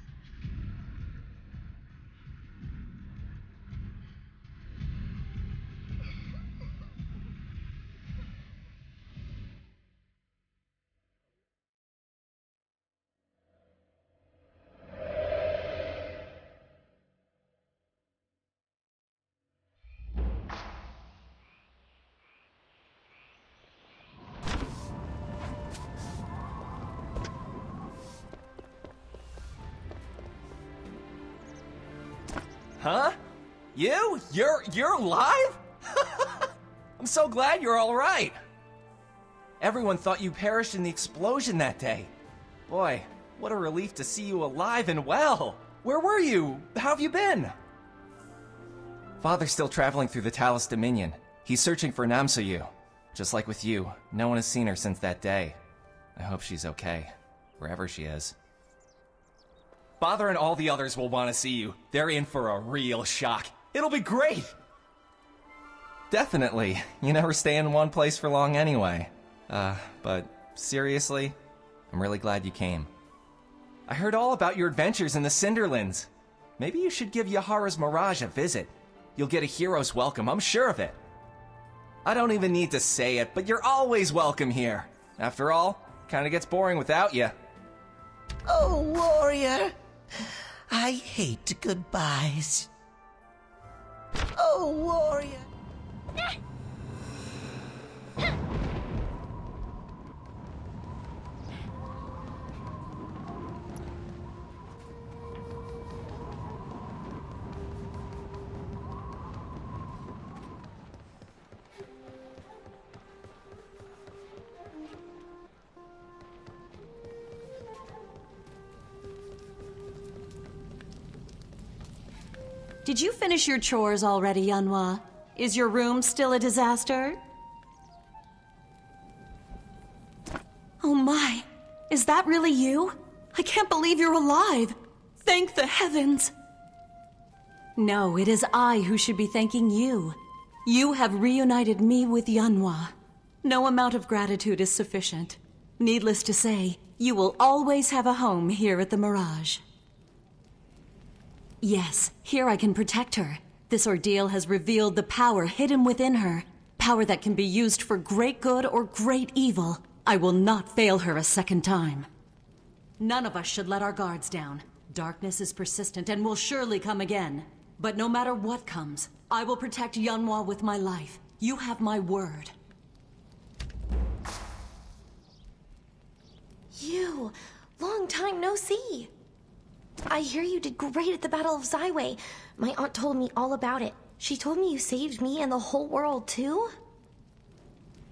Huh? You? You're alive? I'm so glad you're all right. Everyone thought you perished in the explosion that day. Boy, What a relief to see you alive and well! Where were you? How have you been? Father's still traveling through the Talus Dominion. He's searching for Namsoyu. Just like with you, no one has seen her since that day. I hope she's okay, wherever she is. Father and all the others will want to see you. They're in for a real shock. It'll be great! Definitely. You never stay in one place for long anyway. But seriously, I'm really glad you came. I heard all about your adventures in the Cinderlands. Maybe you should give Yahara's Mirage a visit. You'll get a hero's welcome, I'm sure of it. I don't even need to say it, but you're always welcome here. After all, kinda gets boring without you. Oh, warrior. I hate goodbyes. Oh, warrior. Did you finish your chores already, Yanhua? Is your room still a disaster? Oh my, is that really you? I can't believe you're alive. Thank the heavens. No, it is I who should be thanking you. You have reunited me with Yanhua. No amount of gratitude is sufficient. Needless to say, you will always have a home here at the Mirage. Yes, here I can protect her. This ordeal has revealed the power hidden within her. Power that can be used for great good or great evil. I will not fail her a second time. None of us should let our guards down. Darkness is persistent and will surely come again. But no matter what comes, I will protect Yanhua with my life. You have my word. You! Long time no see! I hear you did great at the Battle of Zyway. My aunt told me all about it. She told me you saved me and the whole world, too?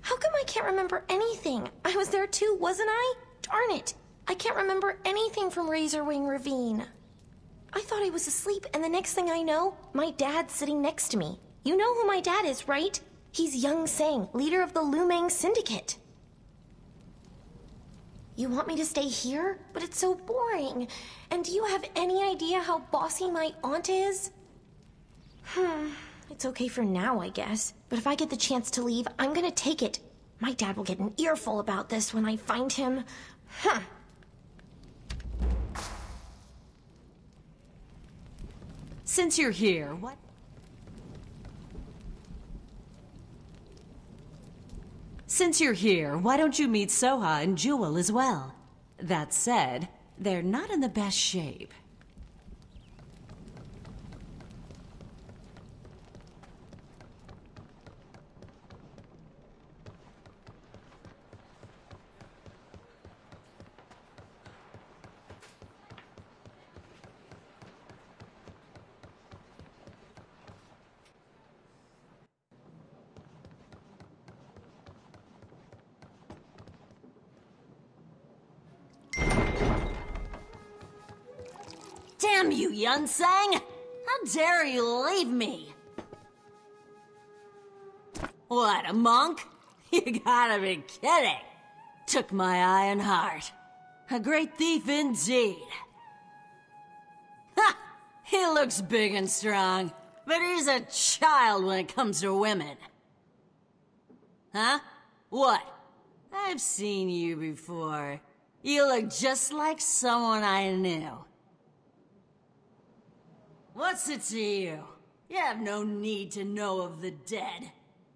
How come I can't remember anything? I was there too, wasn't I? Darn it! I can't remember anything from Razorwing Ravine. I thought I was asleep, and the next thing I know, my dad's sitting next to me. You know who my dad is, right? He's Young Sang, leader of the Lumang Syndicate. You want me to stay here? But it's so boring. And do you have any idea how bossy my aunt is? It's okay for now, I guess. But if I get the chance to leave, I'm gonna take it. My dad will get an earful about this when I find him. Since you're here, why don't you meet Soha and Jewel as well? That said, they're not in the best shape. Damn you, Yunsang! How dare you leave me? What, a monk? You gotta be kidding. Took my iron heart. A great thief indeed. Ha! He looks big and strong, but he's a child when it comes to women. Huh? What? I've seen you before. You look just like someone I knew. What's it to you? You have no need to know of the dead.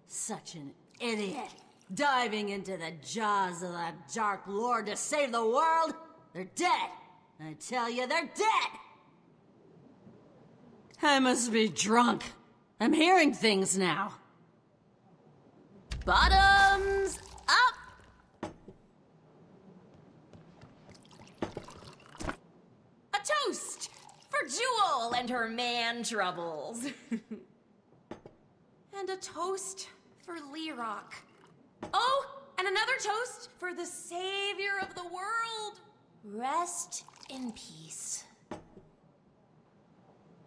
Such an idiot. Diving into the jaws of that Dark Lord to save the world? They're dead. I tell you, they're dead! I must be drunk. I'm hearing things now. Bottoms up! A toast! For Jewel and her man troubles. And a toast for Lyrock. Oh, and another toast for the savior of the world, Rest in peace.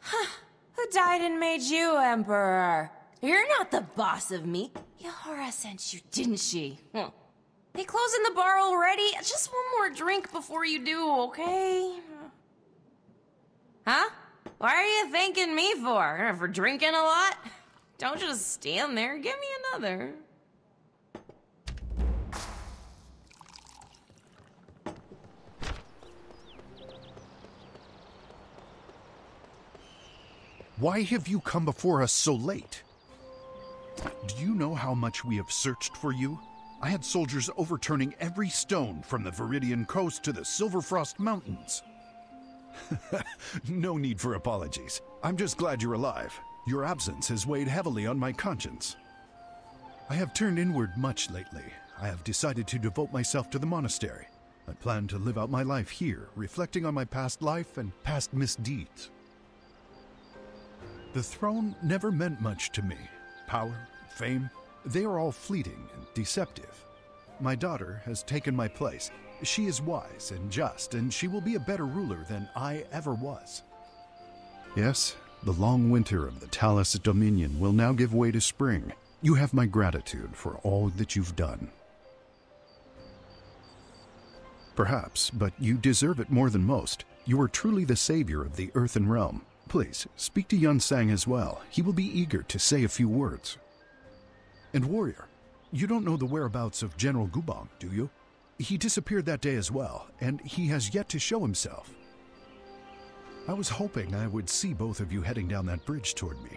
Huh. Who died and made you Emperor? You're not the boss of me. Yahara sent you, didn't she? They closing the bar already? Just one more drink before you do, okay? Huh? Why are you thanking me for? For drinking a lot? Don't just stand there. Give me another. Why have you come before us so late? Do you know how much we have searched for you? I had soldiers overturning every stone from the Viridian coast to the Silverfrost Mountains. No need for apologies. I'm just glad you're alive. Your absence has weighed heavily on my conscience. I have turned inward much lately. I have decided to devote myself to the monastery. I plan to live out my life here, reflecting on my past life and past misdeeds. The throne never meant much to me. Power, fame, they are all fleeting and deceptive. My daughter has taken my place. She is wise and just, and she will be a better ruler than I ever was. Yes, the long winter of the Talus Dominion will now give way to spring. You have my gratitude for all that you've done. Perhaps, but you deserve it more than most. You are truly the savior of the Earthen Realm. Please, speak to Yun Sang as well. He will be eager to say a few words. And warrior, you don't know the whereabouts of General Gubong, do you? He disappeared that day as well, and he has yet to show himself. I was hoping I would see both of you heading down that bridge toward me.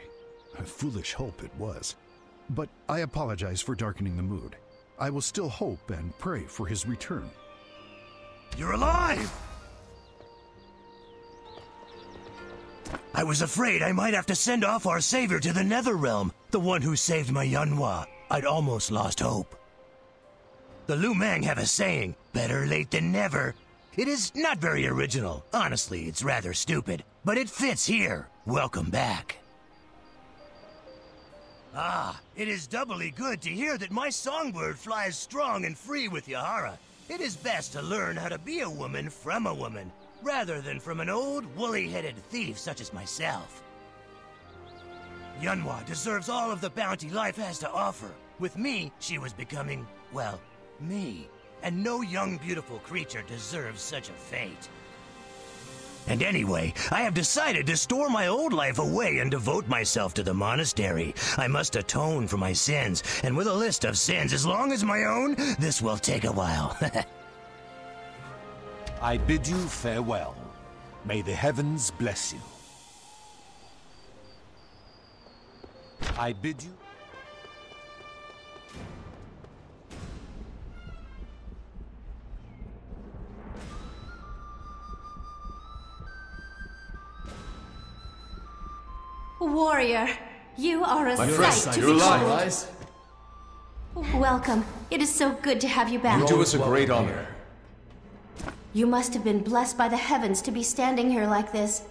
A foolish hope it was. But I apologize for darkening the mood. I will still hope and pray for his return. You're alive! I was afraid I might have to send off our savior to the Netherrealm, the one who saved my Yunhua. I'd almost lost hope. The Lu Mang have a saying, better late than never. It is not very original. Honestly, it's rather stupid, but it fits here. Welcome back. Ah, it is doubly good to hear that my songbird flies strong and free with Yahara. It is best to learn how to be a woman from a woman, rather than from an old, woolly-headed thief such as myself. Yunhua deserves all of the bounty life has to offer. With me, she was becoming, well, me. And no young, beautiful creature deserves such a fate. And anyway, I have decided to store my old life away and devote myself to the monastery. I must atone for my sins, and with a list of sins as long as my own, this will take a while. I bid you farewell. May the heavens bless you. I bid you... Warrior, you are a sight to you're behold. Welcome. It is so good to have you back. You do us a great honor. You must have been blessed by the heavens to be standing here like this.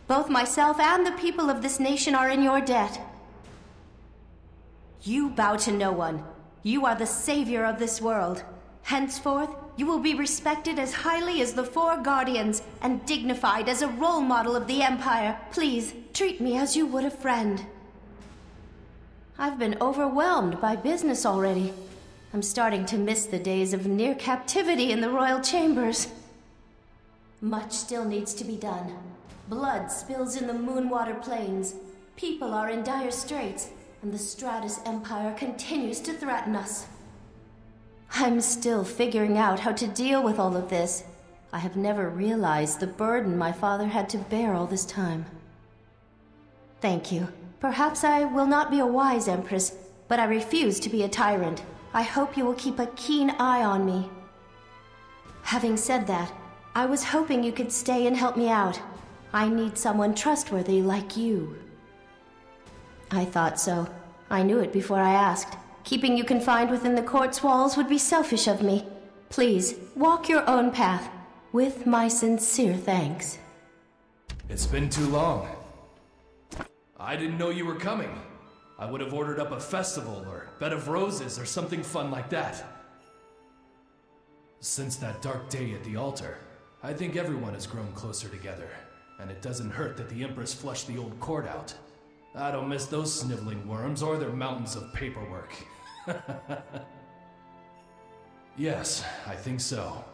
Both myself and the people of this nation are in your debt. You bow to no one. You are the savior of this world. Henceforth, you will be respected as highly as the Four Guardians and dignified as a role model of the Empire. Please, treat me as you would a friend. I've been overwhelmed by business already. I'm starting to miss the days of near captivity in the royal chambers. Much still needs to be done. Blood spills in the Moonwater Plains. People are in dire straits, and the Stratus Empire continues to threaten us. I'm still figuring out how to deal with all of this. I have never realized the burden my father had to bear all this time. Thank you. Perhaps I will not be a wise empress, but I refuse to be a tyrant. I hope you will keep a keen eye on me. Having said that, I was hoping you could stay and help me out. I need someone trustworthy like you. I thought so. I knew it before I asked. Keeping you confined within the court's walls would be selfish of me. Please, walk your own path, with my sincere thanks. It's been too long. I didn't know you were coming. I would have ordered up a festival or bed of roses or something fun like that. Since that dark day at the altar, I think everyone has grown closer together, and it doesn't hurt that the Empress flushed the old court out. I don't miss those sniveling worms or their mountains of paperwork. Yes, I think so.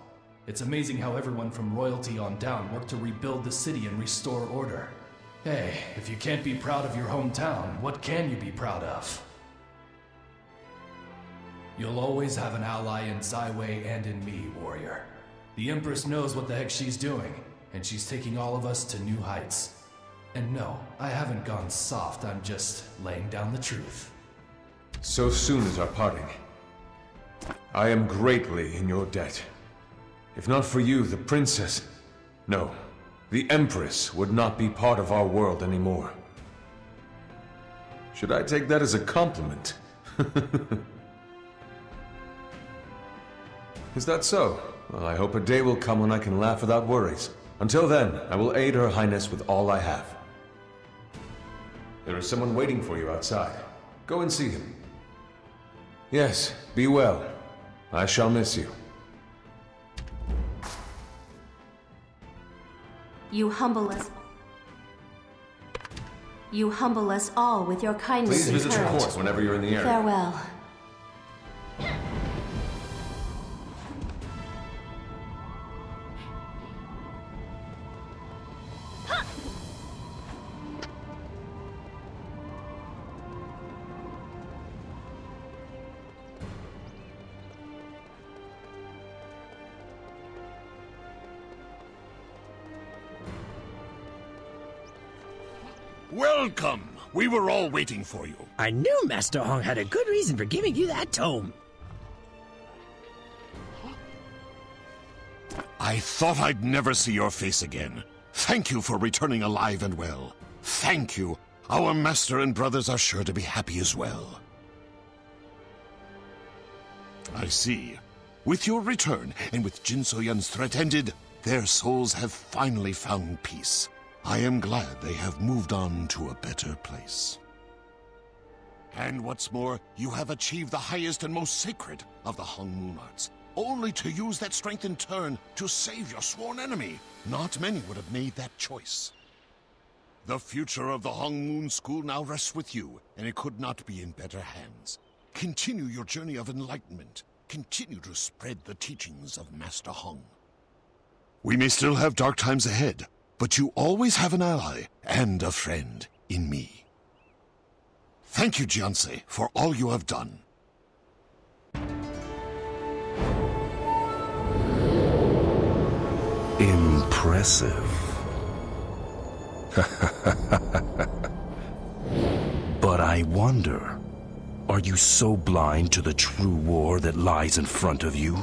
It's amazing how everyone from royalty on down worked to rebuild the city and restore order. Hey, if you can't be proud of your hometown, what can you be proud of? You'll always have an ally in Zyway and in me, warrior. The Empress knows what the heck she's doing, and she's taking all of us to new heights. And no, I haven't gone soft, I'm just laying down the truth. So soon as our parting. I am greatly in your debt. If not for you, the princess... No, the Empress would not be part of our world anymore. Should I take that as a compliment? Is that so? Well, I hope a day will come when I can laugh without worries. Until then, I will aid Her Highness with all I have. There is someone waiting for you outside. Go and see him. Yes, be well. I shall miss you. You humble us. You humble us all with your kindness and courage. Please visit your court whenever you're in the area. Farewell. Welcome! We were all waiting for you. I knew Master Hong had a good reason for giving you that tome. I thought I'd never see your face again. Thank you for returning alive and well. Thank you. Our master and brothers are sure to be happy as well. I see. With your return, and with Jin So-yun's threat ended, their souls have finally found peace. I am glad they have moved on to a better place. And what's more, you have achieved the highest and most sacred of the Hong Moon arts, only to use that strength in turn to save your sworn enemy. Not many would have made that choice. The future of the Hong Moon School now rests with you, and it could not be in better hands. Continue your journey of enlightenment. Continue to spread the teachings of Master Hong. We may still have dark times ahead, but you always have an ally and a friend in me. Thank you, Jianse, for all you have done. Impressive. But I wonder, are you so blind to the true war that lies in front of you?